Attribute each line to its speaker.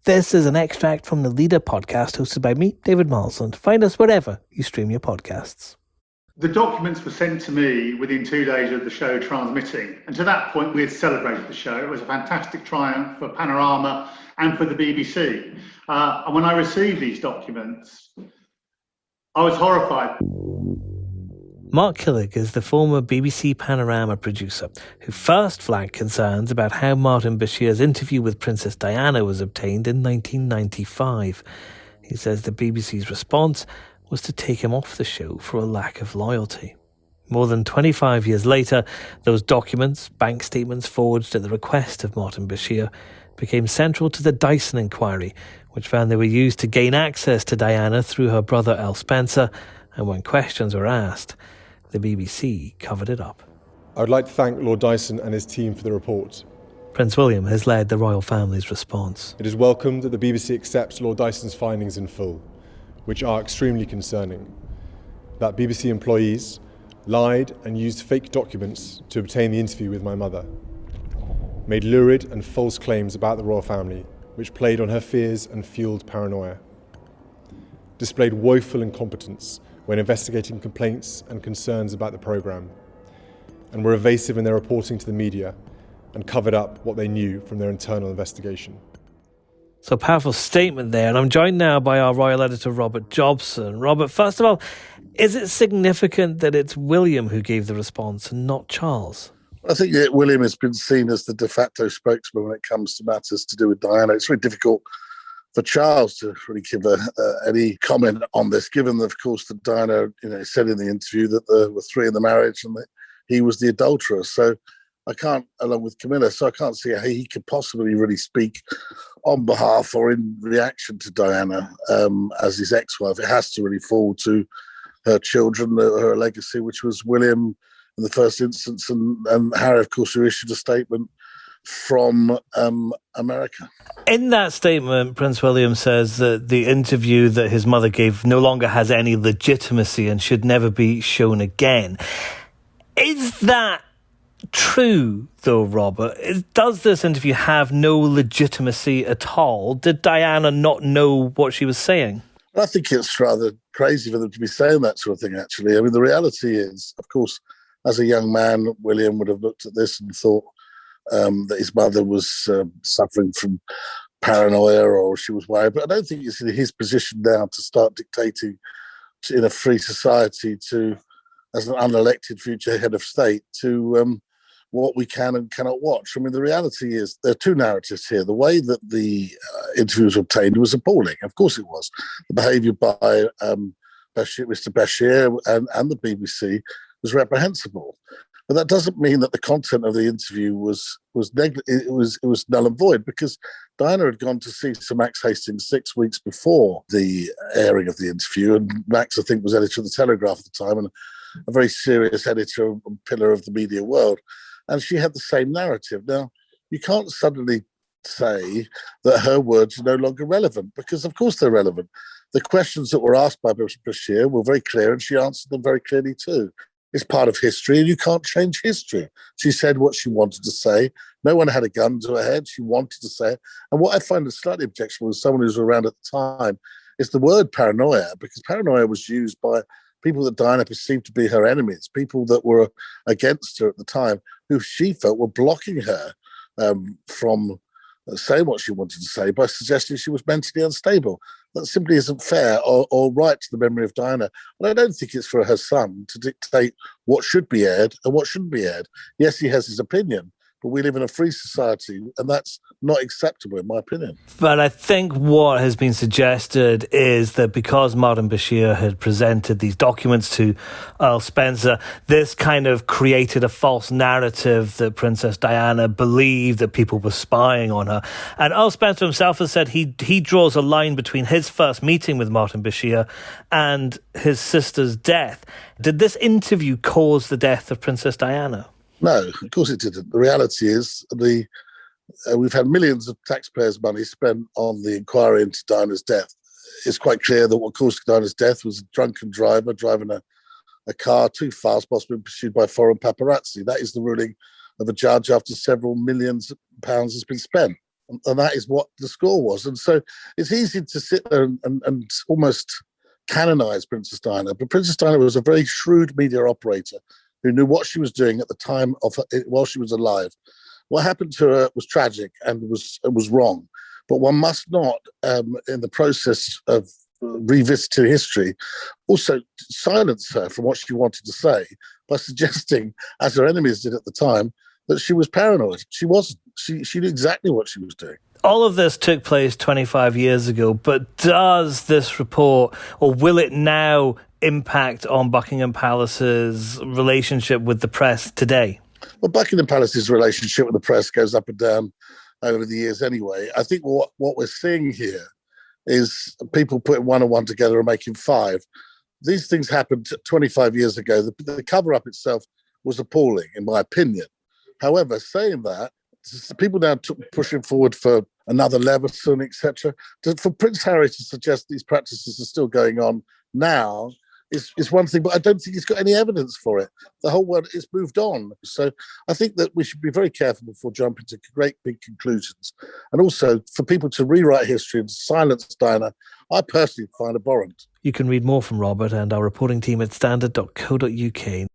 Speaker 1: This is an extract from the Leader podcast hosted by me, David Marsland. Find us wherever you stream your podcasts.
Speaker 2: The documents were sent to me within 2 days of the show transmitting. And to that point, we had celebrated the show. It was a fantastic triumph for Panorama and for the BBC. And when I received these documents, I was horrified.
Speaker 1: Mark Killick is the former BBC Panorama producer who first flagged concerns about how Martin Bashir's interview with Princess Diana was obtained in 1995. He says the BBC's response was to take him off the show for a lack of loyalty. More than 25 years later, those documents, bank statements forged at the request of Martin Bashir, became central to the Dyson inquiry, which found they were used to gain access to Diana through her brother Earl Spencer, and when questions were asked, the BBC covered it up.
Speaker 3: I would like to thank Lord Dyson and his team for the report.
Speaker 1: Prince William has led the royal family's response.
Speaker 3: It is welcomed that the BBC accepts Lord Dyson's findings in full, which are extremely concerning. That BBC employees lied and used fake documents to obtain the interview with my mother, made lurid and false claims about the royal family, which played on her fears and fueled paranoia, displayed woeful incompetence when investigating complaints and concerns about the programme, and were evasive in their reporting to the media and covered up what they knew from their internal investigation.
Speaker 1: So powerful statement there, and I'm joined now by our royal editor Robert Jobson. Robert, first of all, is it significant that it's William who gave the response and not Charles?
Speaker 4: I think that William has been seen as the de facto spokesman when it comes to matters to do with Diana. It's very difficult for Charles to really give any comment on this, given, of course, that Diana said in the interview that there were three in the marriage and that he was the adulterer. So I can't, along with Camilla, so I can't see how he could possibly really speak on behalf or in reaction to Diana as his ex-wife. It has to really fall to her children, her legacy, which was William in the first instance, and Harry, of course, who issued a statement from America.
Speaker 1: In that statement, Prince William says that the interview that his mother gave no longer has any legitimacy and should never be shown again. Is that true, though, Robert? Does this interview have no legitimacy at all? Did Diana not know what she was saying?
Speaker 4: I think it's rather crazy for them to be saying that sort of thing, actually. I mean, the reality is, of course, as a young man, William would have looked at this and thought that his mother was suffering from paranoia or she was worried. But I don't think it's in his position now to start dictating in a free society as an unelected future head of state to what we can and cannot watch. I mean, the reality is there are two narratives here. The way that the interview was obtained was appalling. Of course it was. The behaviour by Mr. Bashir and the BBC was reprehensible. But that doesn't mean that the content of the interview was null and void, because Diana had gone to see Sir Max Hastings 6 weeks before the airing of the interview, and Max, I think, was editor of the Telegraph at the time and a very serious editor and pillar of the media world. And she had the same narrative. Now, you can't suddenly say that her words are no longer relevant, because of course they're relevant. The questions that were asked by Bashir were very clear, and she answered them very clearly too. It's part of history, and you can't change history. She said what she wanted to say. No one had a gun to her head. She wanted to say it. And what I find slightly objectionable as someone who was around at the time is the word paranoia, because paranoia was used by people that Diana perceived to be her enemies, people that were against her at the time, who she felt were blocking her from saying what she wanted to say by suggesting she was mentally unstable. That simply isn't fair or right to the memory of Diana. And I don't think it's for her son to dictate what should be aired and what shouldn't be aired. Yes, he has his opinion, but we live in a free society, and that's not acceptable, in my opinion.
Speaker 1: But I think what has been suggested is that because Martin Bashir had presented these documents to Earl Spencer, this kind of created a false narrative that Princess Diana believed that people were spying on her. And Earl Spencer himself has said he draws a line between his first meeting with Martin Bashir and his sister's death. Did this interview cause the death of Princess Diana?
Speaker 4: No, of course it didn't. The reality is we've had millions of taxpayers' money spent on the inquiry into Diana's death. It's quite clear that what caused Diana's death was a drunken driver driving a car too fast, possibly pursued by foreign paparazzi. That is the ruling of a judge after several millions of pounds has been spent. And that is what the score was. And so it's easy to sit there and almost canonize Princess Diana. But Princess Diana was a very shrewd media operator who knew what she was doing at the time of while she was alive. What happened to her was tragic and was wrong. But one must not, in the process of revisiting history, also silence her from what she wanted to say by suggesting, as her enemies did at the time, that she was paranoid. She wasn't. She knew exactly what she was doing.
Speaker 1: All of this took place 25 years ago, but does this report, or will it now impact on Buckingham Palace's relationship with the press today?
Speaker 4: Well, Buckingham Palace's relationship with the press goes up and down over the years anyway. I think what we're seeing here is people putting one and one together and making five. These things happened 25 years ago. The cover-up itself was appalling, in my opinion. However, saying that, people now pushing forward for another Leveson, etc. For Prince Harry to suggest these practices are still going on now is one thing, but I don't think he's got any evidence for it. The whole world is moved on. So I think that we should be very careful before jumping to great big conclusions. And also for people to rewrite history and silence Diana, I personally find abhorrent.
Speaker 1: You can read more from Robert and our reporting team at standard.co.uk.